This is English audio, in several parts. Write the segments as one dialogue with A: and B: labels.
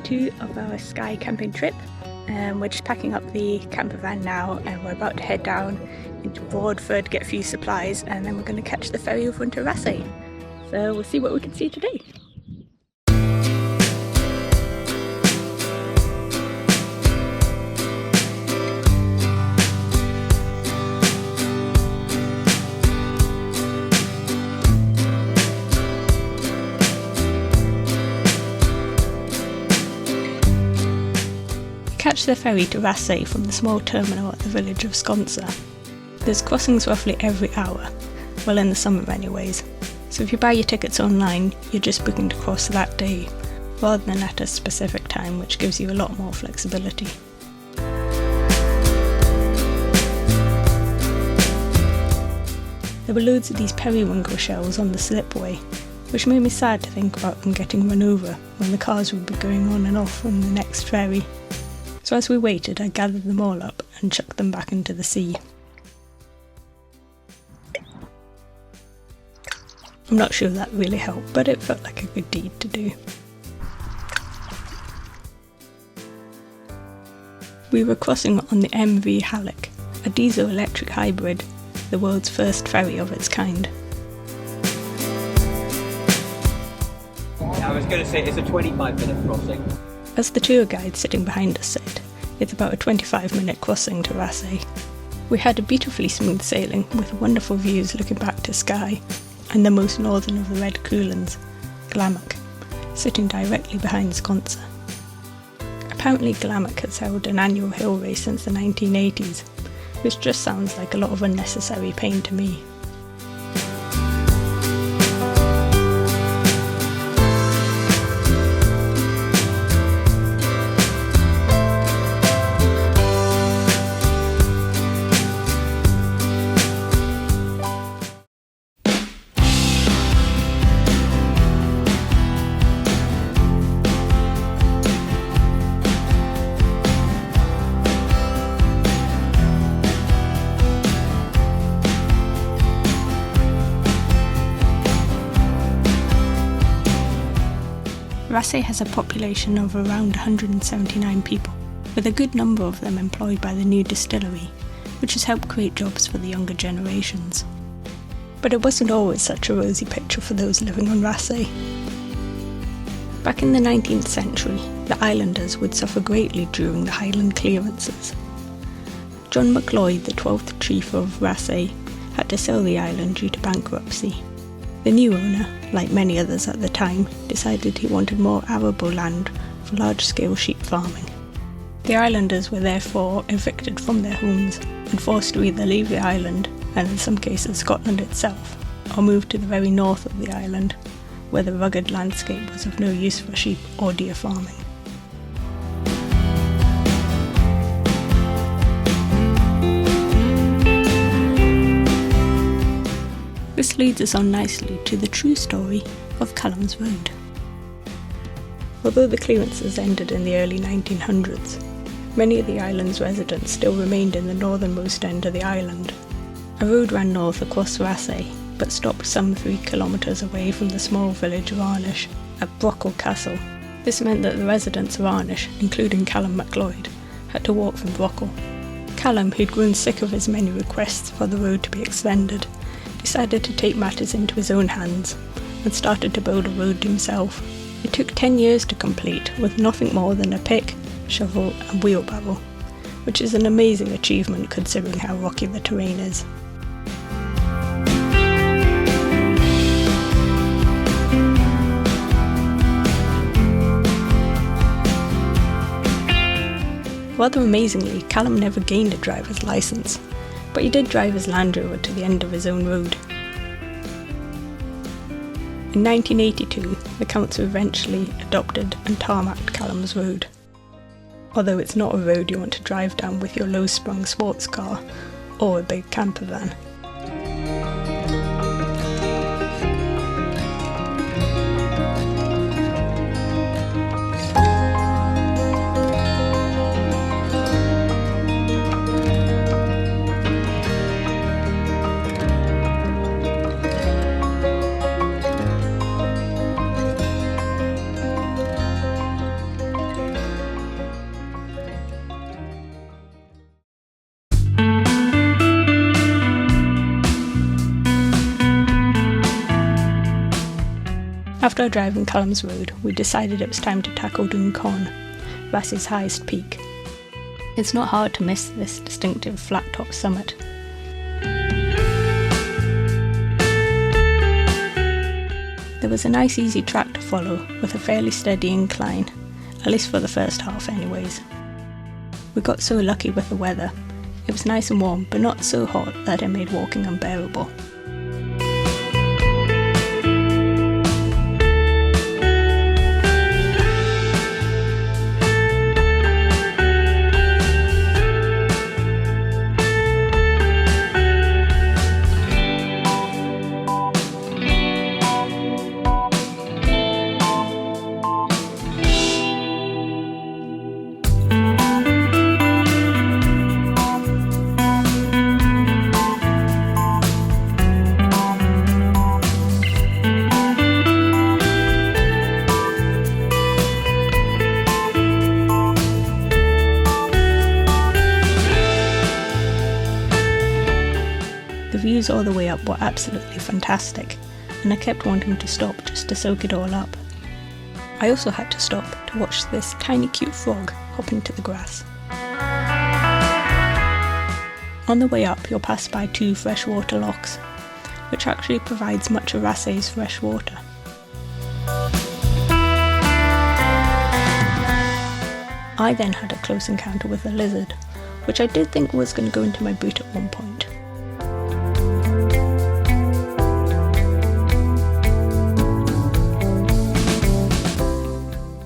A: 2 of our Skye camping trip. We're just packing up the camper van now and we're about to head down into Broadford, get a few supplies, and then we're going to catch the ferry over into Raasay. So we'll see what we can see today. Catch the ferry to Raasay from the small terminal at the village of Skye. There's crossings roughly every hour, well in the summer anyways, so if you buy your tickets online you're just booking to cross that day, rather than at a specific time, which gives you a lot more flexibility. There were loads of these periwinkle shells on the slipway, which made me sad to think about them getting run over when the cars would be going on and off from the next ferry. So as we waited, I gathered them all up and chucked them back into the sea. I'm not sure that really helped, but it felt like a good deed to do. We were crossing on the MV Halleck, a diesel-electric hybrid, the world's first ferry of its kind.
B: I was going to say it's a 25-minute crossing.
A: As the tour guide sitting behind us said, it's about a 25-minute crossing to Raasay. We had a beautifully smooth sailing with wonderful views looking back to Skye and the most northern of the Red Coolins, Glamoch, sitting directly behind Skye. Apparently Glamoch has held an annual hill race since the 1980s, which just sounds like a lot of unnecessary pain to me. Raasay has a population of around 179 people, with a good number of them employed by the new distillery, which has helped create jobs for the younger generations. But it wasn't always such a rosy picture for those living on Raasay. Back in the 19th century, the islanders would suffer greatly during the Highland clearances. John MacLeod, the 12th chief of Raasay, had to sell the island due to bankruptcy. The new owner, like many others at the time, decided he wanted more arable land for large-scale sheep farming. The islanders were therefore evicted from their homes and forced to either leave the island, and in some cases Scotland itself, or move to the very north of the island, where the rugged landscape was of no use for sheep or deer farming. This leads us on nicely to the true story of Calum's Road. Although the clearances ended in the early 1900s, many of the island's residents still remained in the northernmost end of the island. A road ran north across Raasay, but stopped some 3 kilometres away from the small village of Arnish at Brockle Castle. This meant that the residents of Arnish, including Calum MacLeod, had to walk from Brockle. Calum, who'd grown sick of his many requests for the road to be extended, decided to take matters into his own hands and started to build a road himself. It took 10 years to complete, with nothing more than a pick, shovel and wheelbarrow, which is an amazing achievement considering how rocky the terrain is. Rather amazingly, Calum never gained a driver's licence, but he did drive his Land Rover to the end of his own road. In 1982, the council eventually adopted and tarmacked Calum's Road, although it's not a road you want to drive down with your low-sprung sports car or a big camper van. After our drive in Calum's road, we decided it was time to tackle Dun Caan, Raasay's highest peak. It's not hard to miss this distinctive flat-top summit. There was a nice easy track to follow with a fairly steady incline, at least for the first half anyways. We got so lucky with the weather. It was nice and warm, but not so hot that it made walking unbearable. The views all the way up were absolutely fantastic, and I kept wanting to stop just to soak it all up. I also had to stop to watch this tiny cute frog hop into the grass. On the way up, you'll pass by 2 freshwater lochs, which actually provides much of Raasay's fresh water. I then had a close encounter with a lizard, which I did think was going to go into my boot at one point.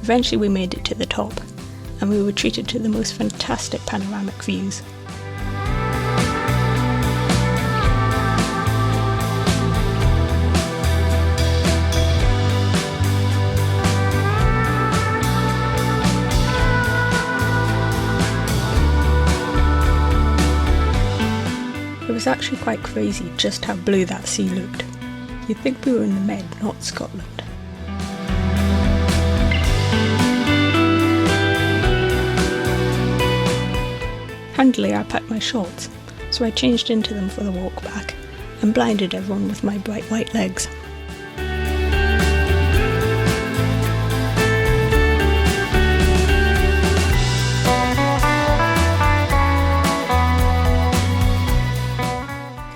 A: Eventually we made it to the top, and we were treated to the most fantastic panoramic views. It was actually quite crazy just how blue that sea looked. You'd think we were in the Med, not Scotland. Handily, I packed my shorts, so I changed into them for the walk back and blinded everyone with my bright white legs.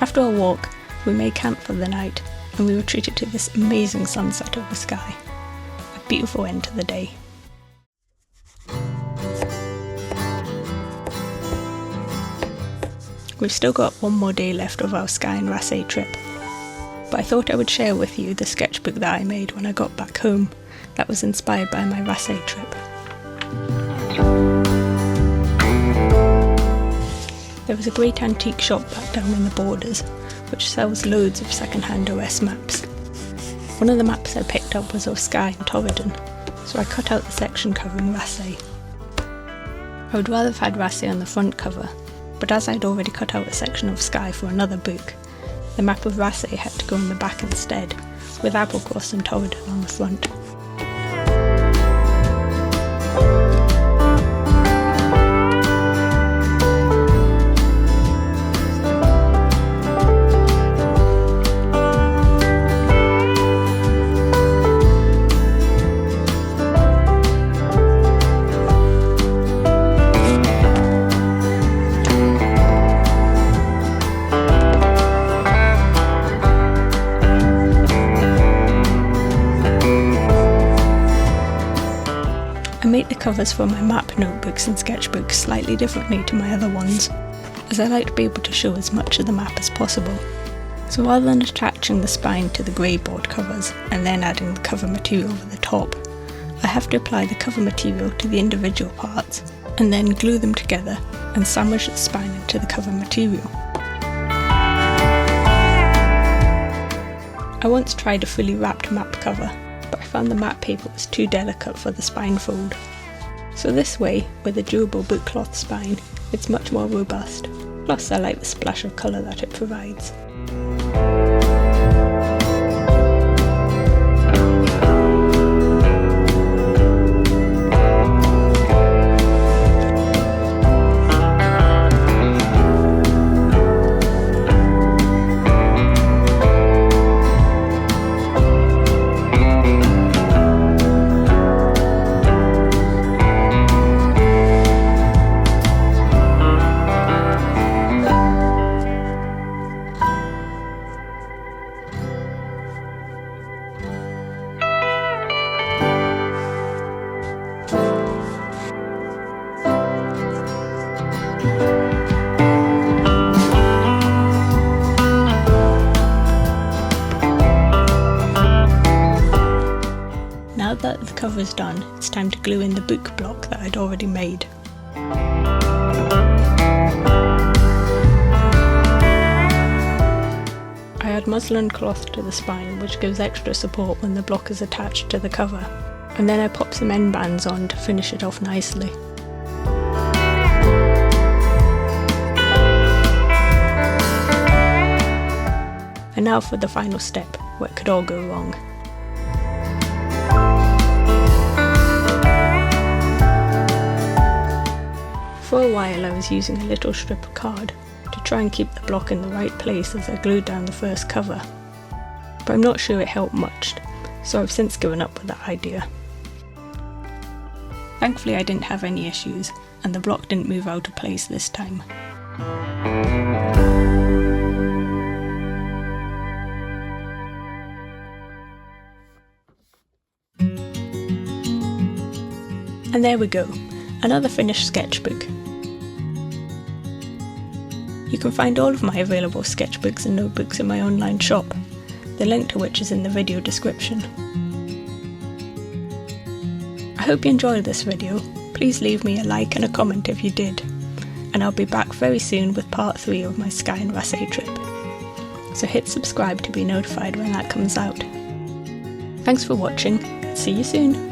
A: After our walk, we made camp for the night, and we were treated to this amazing sunset over Skye. A beautiful end to the day. We've still got one more day left of our Skye and Raasay trip, but I thought I would share with you the sketchbook that I made when I got back home that was inspired by my Raasay trip. There was a great antique shop back down in the borders which sells loads of second-hand OS maps. One of the maps I picked up was of Skye and Torridon, so I cut out the section covering Raasay. I would rather have had Raasay on the front cover, but as I'd already cut out a section of Skye for another book, the map of Raasay had to go on the back instead, with Applecross and Torridon on the front. I make the covers for my map notebooks and sketchbooks slightly differently to my other ones, as I like to be able to show as much of the map as possible. So rather than attaching the spine to the grey board covers and then adding the cover material over the top, I have to apply the cover material to the individual parts and then glue them together and sandwich the spine into the cover material. I once tried a fully wrapped map cover, but I found the map paper was too delicate for the spine fold. So this way, with a durable book cloth spine, it's much more robust. Plus I like the splash of colour that it provides. cover's done, it's time to glue in the book block that I'd already made. I add muslin cloth to the spine, which gives extra support when the block is attached to the cover, and then I pop some end bands on to finish it off nicely. And now for the final step, where it could all go wrong. For a while I was using a little strip of card to try and keep the block in the right place as I glued down the first cover, but I'm not sure it helped much, so I've since given up with that idea. Thankfully I didn't have any issues, and the block didn't move out of place this time. And there we go, another finished sketchbook. You can find all of my available sketchbooks and notebooks in my online shop, the link to which is in the video description. I hope you enjoyed this video. Please leave me a like and a comment if you did, and I'll be back very soon with part 3 of my Skye and Raasay trip. So hit subscribe to be notified when that comes out. Thanks for watching, see you soon!